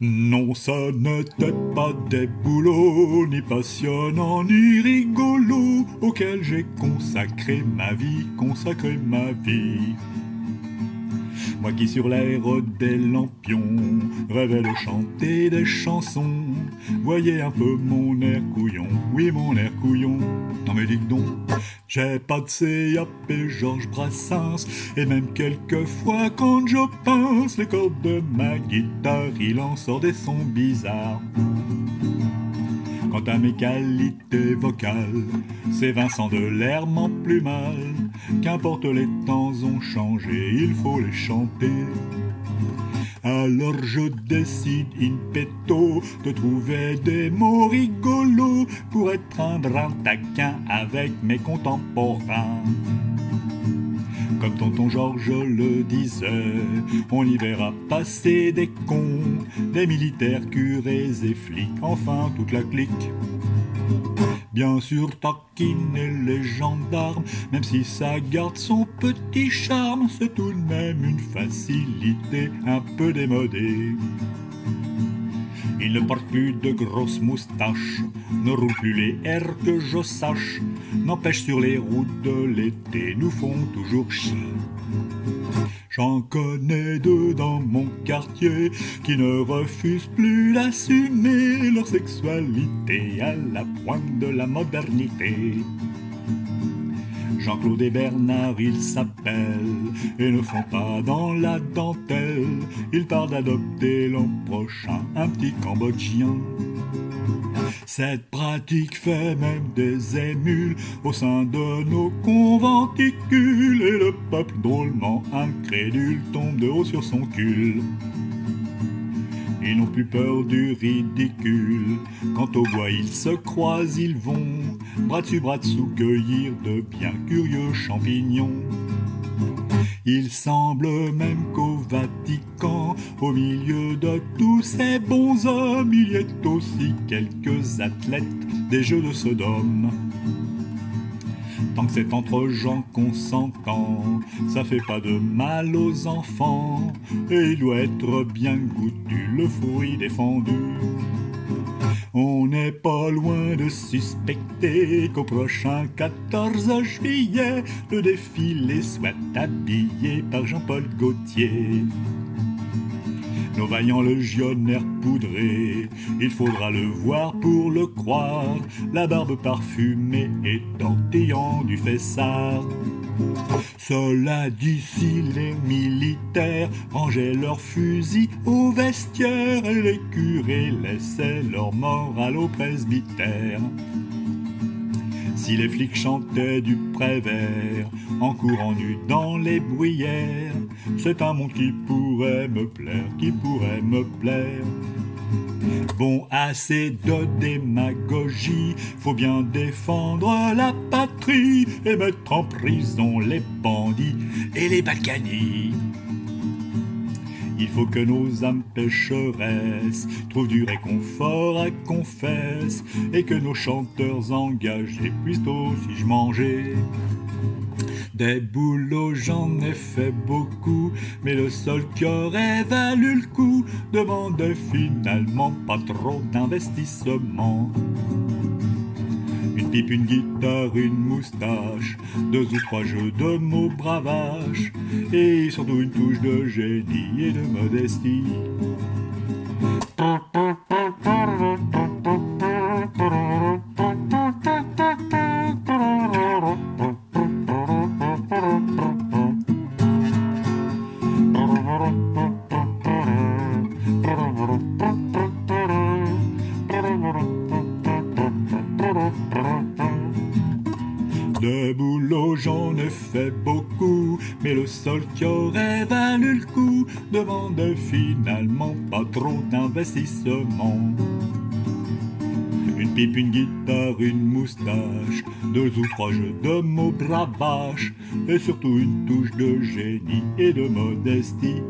Non, ça n'était pas des boulots, ni passionnants, ni rigolos, auxquels j'ai consacré ma vie, Moi qui sur l'air des lampions rêvais de chanter des chansons, voyez un peu mon air couillon, oui mon air couillon. Non mais dites donc, j'ai pas de CAP Georges Brassens, et même quelquefois quand je pince les cordes de ma guitare, il en sort des sons bizarres. Quant à mes qualités vocales, c'est Vincent Delerme en plus mal. Qu'importe les temps ont changé, il faut les chanter. Alors je décide in petto de trouver des mots rigolos pour être un brin taquin avec mes contemporains. Comme tonton Georges le disait, on y verra passer des cons, des militaires, curés et flics, enfin toute la clique. Bien sûr taquiner les gendarmes, même si ça garde son petit charme, c'est tout de même une facilité un peu démodée. Ils ne portent plus de grosses moustaches, ne roulent plus les airs que je sache, n'empêche sur les routes de l'été nous font toujours chier. J'en connais deux dans mon quartier qui ne refusent plus d'assumer leur sexualité à la pointe de la modernité. Jean-Claude et Bernard, ils s'appellent et ne font pas dans la dentelle. Ils parlent d'adopter l'an prochain un petit Cambodgien. Cette pratique fait même des émules au sein de nos conventicules, et le peuple drôlement incrédule tombe de haut sur son cul. Ils n'ont plus peur du ridicule, quand au bois ils se croisent, ils vont bras dessous cueillir de bien curieux champignons. Il semble même qu'au Vatican, au milieu de tous ces bons hommes, il y ait aussi quelques athlètes des Jeux de Sodome. Tant que c'est entre gens qu'on s'entend, ça fait pas de mal aux enfants, et il doit être bien goûtu, le fruit défendu. On n'est pas loin de suspecter qu'au prochain 14 juillet, le défilé soit habillé par Jean-Paul Gaultier. Nos vaillants légionnaires poudrés, il faudra le voir pour le croire, la barbe parfumée et tortillant du fessard. Cela dit, si les militaires rangeaient leurs fusils au vestiaire et les curés laissaient leur morale au presbytère. Si les flics chantaient du Prévert en courant nus dans les bruyères, c'est un monde qui pourrait me plaire, Bon, assez de démagogie, faut bien défendre la patrie et mettre en prison les bandits et les Balkany. Il faut que nos âmes pécheresses trouvent du réconfort à confesse, et que nos chanteurs engagés puissent aussi manger. Des boulots j'en ai fait beaucoup, mais le seul qui aurait valu le coup demandait finalement pas trop d'investissement. Une pipe, une guitare, une moustache, 2 ou 3 jeux de mots bravaches, et surtout une touche de génie et de modestie. De boulot j'en ai fait beaucoup, mais le seul qui aurait valu le coup demandait finalement pas trop d'investissement. Une pipe, une guitare, une moustache, 2 ou 3 jeux de mots bravaches, et surtout une touche de génie et de modestie.